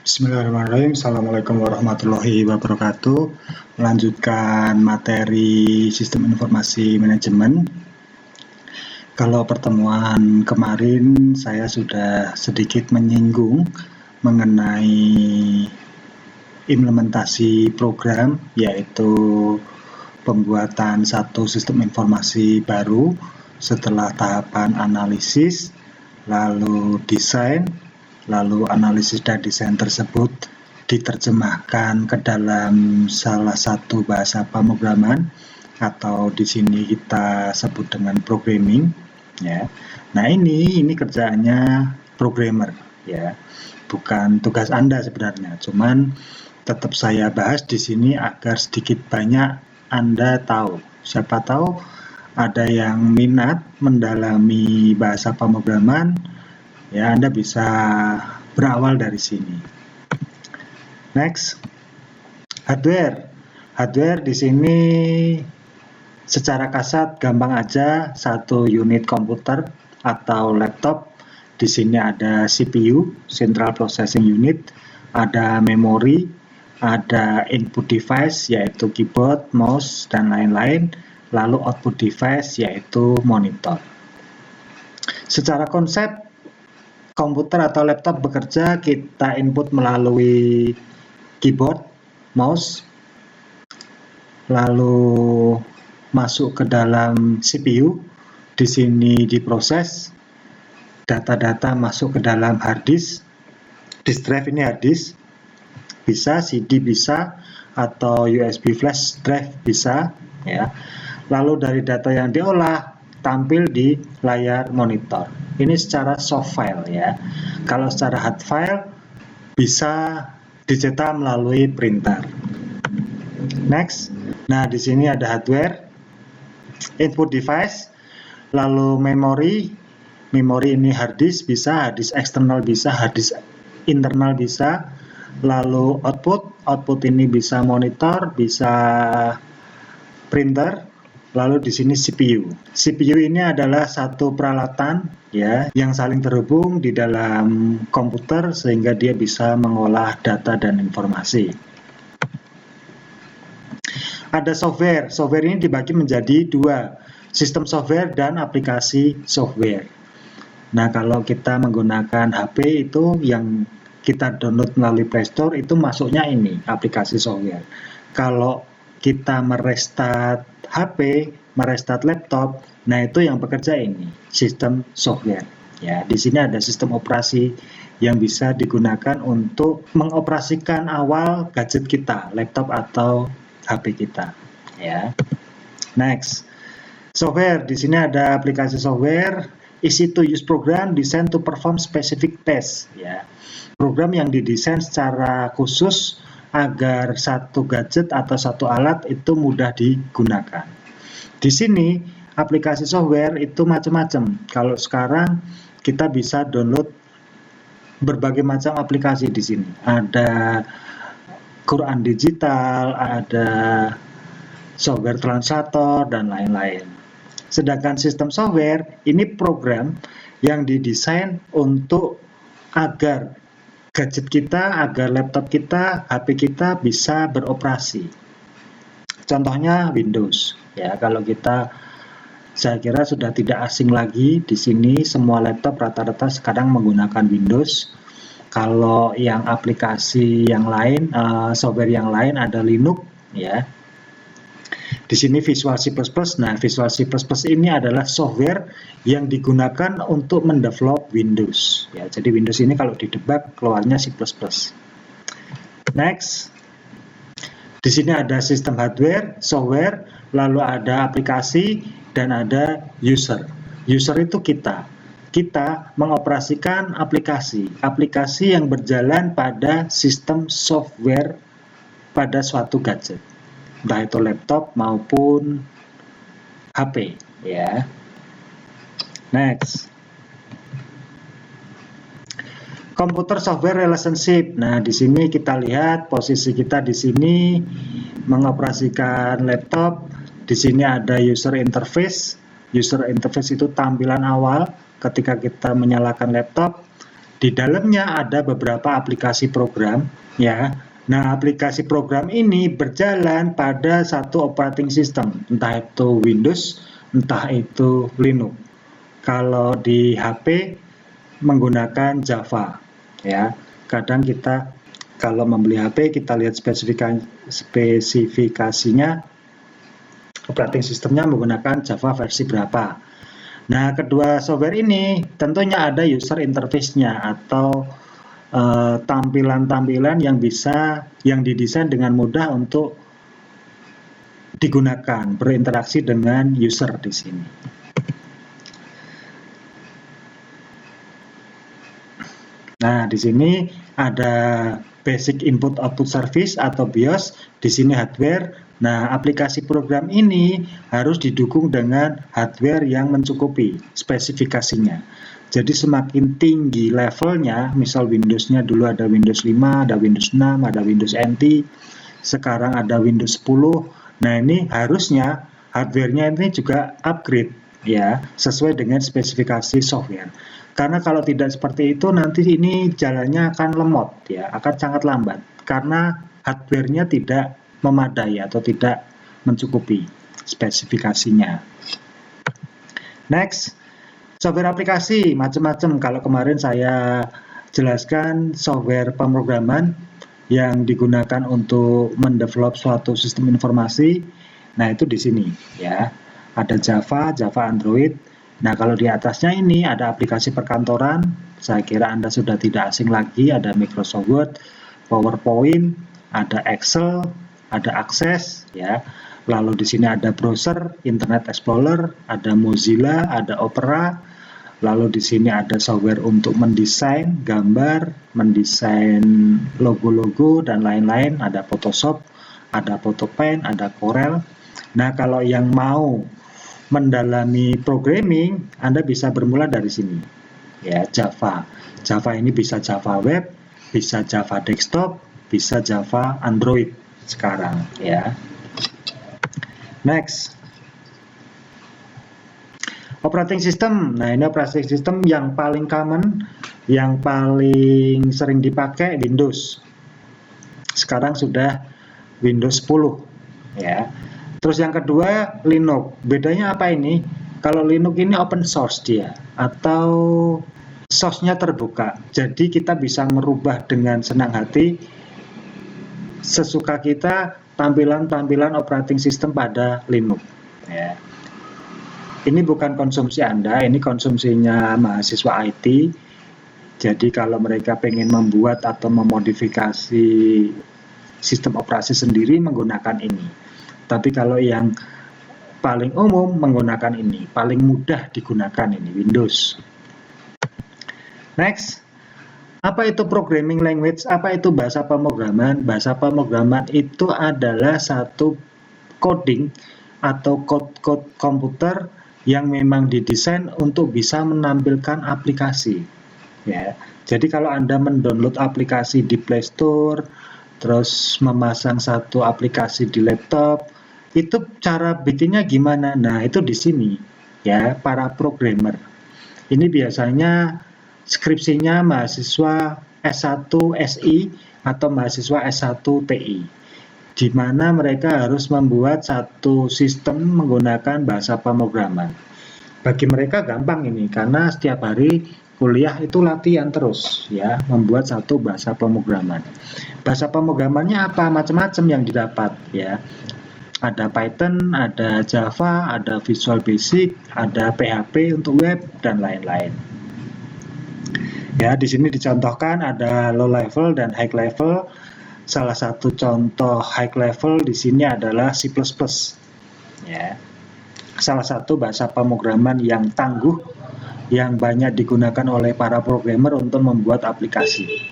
Bismillahirrahmanirrahim. Assalamualaikum warahmatullahi wabarakatuh. Melanjutkan materi Sistem Informasi Manajemen. Kalau pertemuan kemarin saya sudah sedikit menyinggung mengenai implementasi program, yaitu pembuatan satu sistem informasi baru setelah tahapan analisis, lalu desain, lalu analisis dan desain tersebut diterjemahkan ke dalam salah satu bahasa pemrograman atau di sini kita sebut dengan programming, ya. Nah, ini kerjaannya programmer, ya. Bukan tugas Anda sebenarnya, cuman tetap saya bahas di sini agar sedikit banyak Anda tahu. Siapa tahu ada yang minat mendalami bahasa pemrograman, ya, Anda bisa berawal dari sini. Next, hardware di sini secara kasat gampang aja, satu unit komputer atau laptop. Di sini ada CPU, Central Processing Unit, ada memori, ada input device yaitu keyboard, mouse dan lain-lain, lalu output device yaitu monitor. Secara konsep komputer atau laptop bekerja, kita input melalui keyboard, mouse, lalu masuk ke dalam CPU. Di sini diproses, data-data masuk ke dalam hard disk. Disk drive ini hard disk, bisa CD bisa, atau USB flash drive bisa, ya. Lalu dari data yang diolah tampil di layar monitor. Ini secara soft file, ya. Kalau secara hard file bisa dicetak melalui printer. Next. Nah, di sini ada hardware, input device, lalu memori. Memori ini hard disk bisa, hard disk eksternal bisa, hard disk internal bisa. Lalu output ini bisa monitor, bisa printer. Lalu di sini CPU. CPU ini adalah satu peralatan, ya, yang saling terhubung di dalam komputer sehingga dia bisa mengolah data dan informasi. Ada software. Software ini dibagi menjadi dua, sistem software dan aplikasi software. Nah, kalau kita menggunakan HP itu yang kita download melalui Play Store itu masuknya ini, aplikasi software. Kalau kita merestart HP, merestart laptop, nah itu yang bekerja ini, sistem software. Ya, di sini ada sistem operasi yang bisa digunakan untuk mengoperasikan awal gadget kita, laptop atau HP kita. Ya. Next, software. Di sini ada aplikasi software, easy to use program, designed to perform specific test. Ya. Program yang didesain secara khusus agar satu gadget atau satu alat itu mudah digunakan. Di sini aplikasi software itu macam-macam. Kalau sekarang kita bisa download berbagai macam aplikasi di sini. Ada Quran digital, ada software translator dan lain-lain. Sedangkan sistem software ini program yang didesain untuk agar gadget kita, agar laptop kita, HP kita bisa beroperasi. Contohnya Windows. Ya, kalau kita, saya kira sudah tidak asing lagi di sini, semua laptop rata-rata sekarang menggunakan Windows. Kalau yang aplikasi yang lain, software yang lain ada Linux, ya. Di sini Visual C++. Nah, Visual C++ ini adalah software yang digunakan untuk mendevelop Windows. Ya, jadi Windows ini kalau didebug keluarnya C++. Next. Di sini ada sistem hardware, software, lalu ada aplikasi dan ada user. User itu kita. Kita mengoperasikan aplikasi yang berjalan pada sistem software pada suatu gadget, entah itu laptop maupun HP, ya. Next, computer software relationship. Nah, di sini kita lihat posisi kita di sini mengoperasikan laptop. Di sini ada user interface. User interface itu tampilan awal ketika kita menyalakan laptop. Di dalamnya ada beberapa aplikasi program, ya. Nah, aplikasi program ini berjalan pada satu operating system, entah itu Windows, entah itu Linux. Kalau di HP menggunakan Java, ya. Kadang kita kalau membeli HP, kita lihat spesifikasinya, operating systemnya menggunakan Java versi berapa. Nah, kedua software ini tentunya ada user interface-nya atau tampilan-tampilan yang didesain dengan mudah untuk digunakan, berinteraksi dengan user di sini. Nah, di sini ada basic input output service atau BIOS, di sini hardware. Nah, aplikasi program ini harus didukung dengan hardware yang mencukupi spesifikasinya. Jadi semakin tinggi levelnya, misal Windows-nya dulu ada Windows 5, ada Windows 6, ada Windows NT, sekarang ada Windows 10. Nah, ini harusnya hardware-nya ini juga upgrade, ya, sesuai dengan spesifikasi software. Karena kalau tidak seperti itu, nanti ini jalannya akan lemot, ya, akan sangat lambat. Karena hardware-nya tidak memadai atau tidak mencukupi spesifikasinya. Next, software aplikasi macam-macam. Kalau kemarin saya jelaskan software pemrograman yang digunakan untuk mendevelop suatu sistem informasi. Nah, itu di sini, ya. Ada Java, Java Android. Nah, kalau di atasnya ini ada aplikasi perkantoran. Saya kira Anda sudah tidak asing lagi. Ada Microsoft Word, PowerPoint, ada Excel, ada Access, ya. Lalu di sini ada browser, Internet Explorer, ada Mozilla, ada Opera. Lalu di sini ada software untuk mendesain gambar, mendesain logo-logo dan lain-lain. Ada Photoshop, ada Photopaint, ada Corel. Nah, kalau yang mau mendalami programming, Anda bisa bermula dari sini. Ya, Java. Java ini bisa Java Web, bisa Java Desktop, bisa Java Android sekarang, ya. Next, operating system. Nah, ini operating system yang paling common, yang paling sering dipakai Windows. Sekarang sudah Windows 10, ya. Terus yang kedua Linux. Bedanya apa ini? Kalau Linux ini open source dia, atau source-nya terbuka. Jadi kita bisa merubah dengan senang hati sesuka kita tampilan-tampilan operating system pada Linux, ya. Ini bukan konsumsi Anda, ini konsumsinya mahasiswa IT. Jadi kalau mereka pengen membuat atau memodifikasi sistem operasi sendiri menggunakan ini. Tapi kalau yang paling umum menggunakan ini, paling mudah digunakan ini, Windows. Next. Apa itu programming language? Apa itu bahasa pemrograman? Bahasa pemrograman itu adalah satu coding atau kode-kode komputer yang memang didesain untuk bisa menampilkan aplikasi. Ya, jadi kalau Anda mendownload aplikasi di Play Store, terus memasang satu aplikasi di laptop, itu cara bikinnya gimana? Nah, itu di sini, ya, para programmer. Ini biasanya skripsinya mahasiswa S1 SI atau mahasiswa S1 TI, di mana mereka harus membuat satu sistem menggunakan bahasa pemrograman. Bagi mereka gampang ini, karena setiap hari kuliah itu latihan terus, ya, membuat satu bahasa pemrograman. Bahasa pemrogramannya apa? Macam-macam yang didapat, ya. Ada Python, ada Java, ada Visual Basic, ada PHP untuk web dan lain-lain. Ya, di sini dicontohkan ada low level dan high level. Salah satu contoh high level di sini adalah C++. Ya. Salah satu bahasa pemrograman yang tangguh yang banyak digunakan oleh para programmer untuk membuat aplikasi.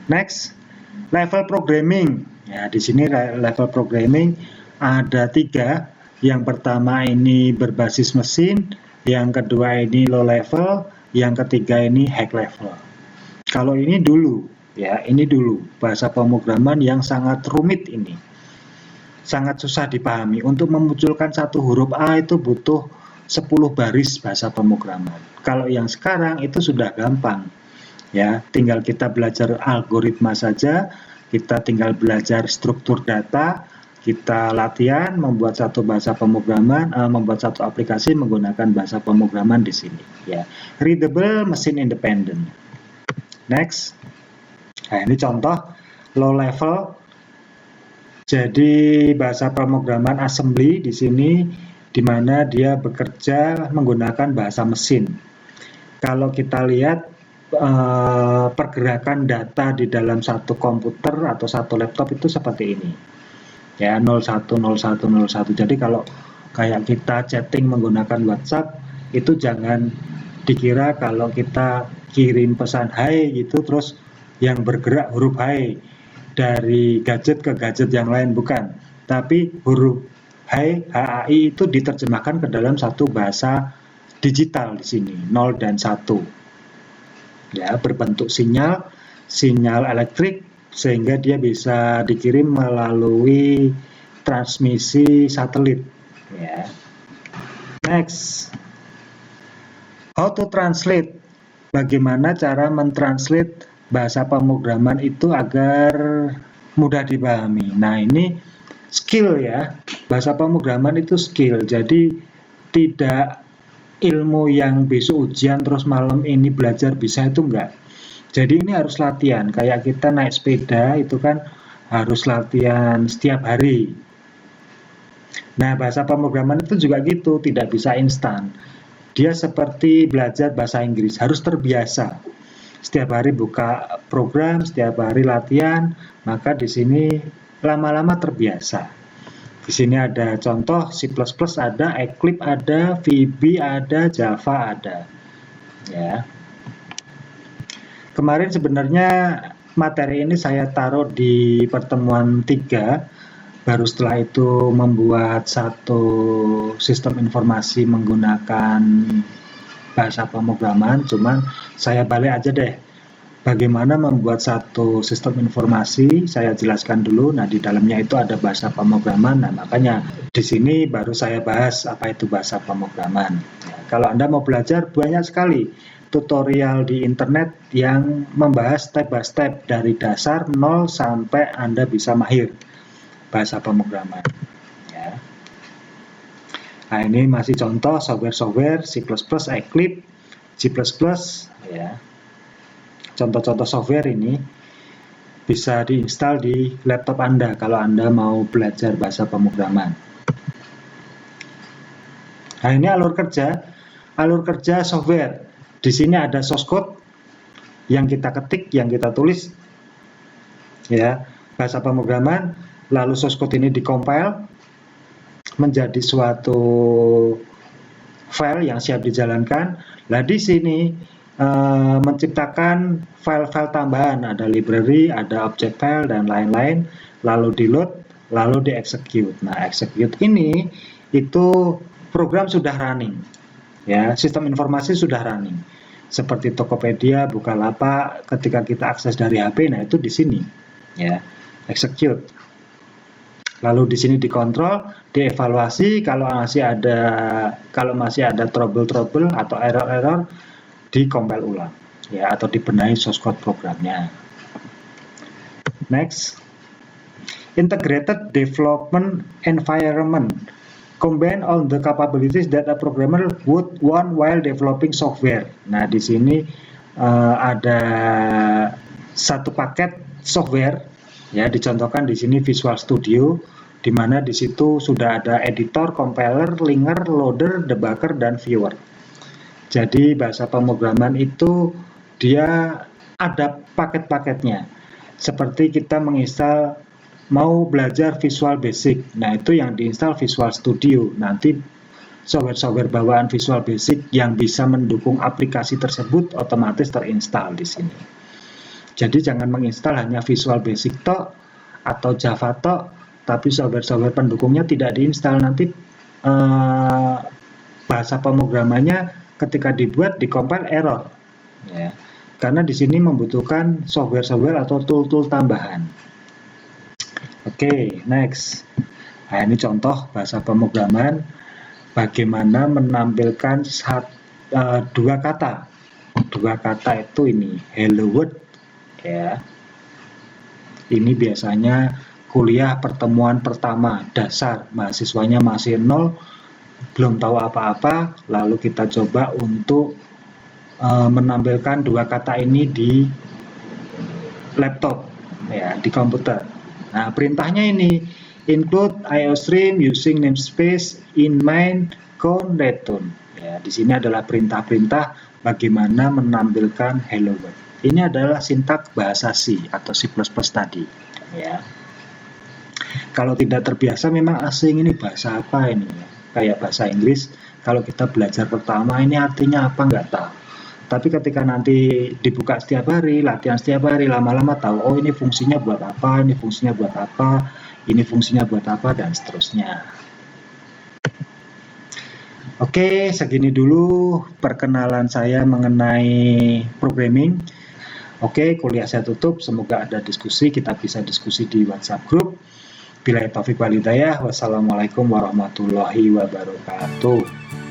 Next, level programming. Ya, di sini level programming ada 3. Yang pertama ini berbasis mesin, yang kedua ini low level, yang ketiga ini high level. Kalau ini dulu, ya, ini dulu bahasa pemrograman yang sangat rumit ini. Sangat susah dipahami. Untuk memunculkan satu huruf A itu butuh 10 baris bahasa pemrograman. Kalau yang sekarang itu sudah gampang. Ya, tinggal kita belajar algoritma saja, kita tinggal belajar struktur data, kita latihan membuat satu bahasa pemrograman, membuat satu aplikasi menggunakan bahasa pemrograman di sini. Ya, readable, mesin independent. Next. Nah, ini contoh low level. Jadi bahasa pemrograman assembly di sini, di mana dia bekerja menggunakan bahasa mesin. Kalau kita lihat pergerakan data di dalam satu komputer atau satu laptop itu seperti ini. Ya, 010101. Jadi kalau kayak kita chatting menggunakan WhatsApp, itu jangan dikira kalau kita kirim pesan hai gitu terus yang bergerak huruf hai dari gadget ke gadget yang lain, bukan. Tapi huruf hai, HAI itu diterjemahkan ke dalam satu bahasa digital di sini, 0 dan 1. Ya, berbentuk sinyal elektrik sehingga dia bisa dikirim melalui transmisi satelit. Ya. Next, how to translate? Bagaimana cara mentranslate bahasa pemrograman itu agar mudah dipahami. Nah, ini skill ya. Bahasa pemrograman itu skill. Jadi tidak ilmu yang besok ujian terus malam ini belajar bisa, itu enggak. Jadi ini harus latihan. Kayak kita naik sepeda itu kan harus latihan setiap hari. Nah, bahasa pemrograman itu juga gitu, tidak bisa instan. Dia seperti belajar bahasa Inggris, harus terbiasa. Setiap hari buka program, setiap hari latihan, maka di sini lama-lama terbiasa. Di sini ada contoh C++ ada, Eclipse ada, VB ada, Java ada. Ya. Kemarin sebenarnya materi ini saya taruh di pertemuan 3, baru setelah itu membuat satu sistem informasi menggunakan bahasa pemrograman, cuman saya balik aja deh. Bagaimana membuat satu sistem informasi, saya jelaskan dulu. Nah, di dalamnya itu ada bahasa pemrograman. Nah, makanya di sini baru saya bahas apa itu bahasa pemrograman. Ya, kalau Anda mau belajar, banyak sekali tutorial di internet yang membahas step by step dari dasar 0 sampai Anda bisa mahir bahasa pemrograman. Ya. Nah, ini masih contoh software-software C++, Eclipse, C++, ya. Contoh-contoh software ini bisa diinstal di laptop Anda kalau Anda mau belajar bahasa pemrograman. Nah, ini alur kerja software. Di sini ada source code yang kita ketik, yang kita tulis, ya, bahasa pemrograman. Lalu source code ini dikompil menjadi suatu file yang siap dijalankan. Nah, di sini menciptakan file-file tambahan, ada library, ada object file, dan lain-lain, lalu di-load, lalu di-execute. Nah, execute ini itu program sudah running, ya, sistem informasi sudah running, seperti Tokopedia, Bukalapak, ketika kita akses dari HP, nah itu di sini, ya, execute. Lalu di sini dikontrol, dievaluasi, kalau masih ada trouble atau error, dikompil ulang, ya, atau dibenahi source code programnya. Next, integrated development environment combine all the capabilities that a programmer would want while developing software. Nah, di sini ada satu paket software, ya, dicontohkan di sini Visual Studio, di mana di situ sudah ada editor, compiler, linker, loader, debugger, dan viewer. Jadi bahasa pemrograman itu dia ada paket-paketnya. Seperti kita menginstal, mau belajar Visual Basic, nah itu yang diinstal Visual Studio. Nanti software-software bawaan Visual Basic yang bisa mendukung aplikasi tersebut otomatis terinstal di sini. Jadi jangan menginstal hanya Visual Basic tok atau Java tok, tapi software-software pendukungnya tidak diinstal. Nanti bahasa pemrogramannya ketika dibuat, dikompil error, ya, karena di sini membutuhkan software-software atau tool-tool tambahan. Oke, next. Nah, ini contoh bahasa pemrograman. bagaimana menampilkan dua kata. Dua kata itu ini, hello world ya. Ini biasanya kuliah pertemuan pertama dasar, mahasiswanya masih nol, belum tahu apa-apa, lalu kita coba untuk menampilkan dua kata ini di laptop ya, di komputer. Nah, perintahnya ini include IOStream using namespace in main count return. Ya, di sini adalah perintah-perintah bagaimana menampilkan hello world. Ini adalah sintak bahasa C atau C++ tadi ya. Kalau tidak terbiasa memang asing, ini bahasa apa ini ya? Kayak bahasa Inggris, kalau kita belajar pertama ini artinya apa nggak tahu. Tapi ketika nanti dibuka setiap hari, latihan setiap hari, lama-lama tahu, oh ini fungsinya buat apa, ini fungsinya buat apa, ini fungsinya buat apa, dan seterusnya. Oke, segini dulu perkenalan saya mengenai programming. Oke, kuliah saya tutup, semoga ada diskusi, kita bisa diskusi di WhatsApp group. Billahi taufiq wal hidayah, wassalamualaikum warahmatullahi wabarakatuh.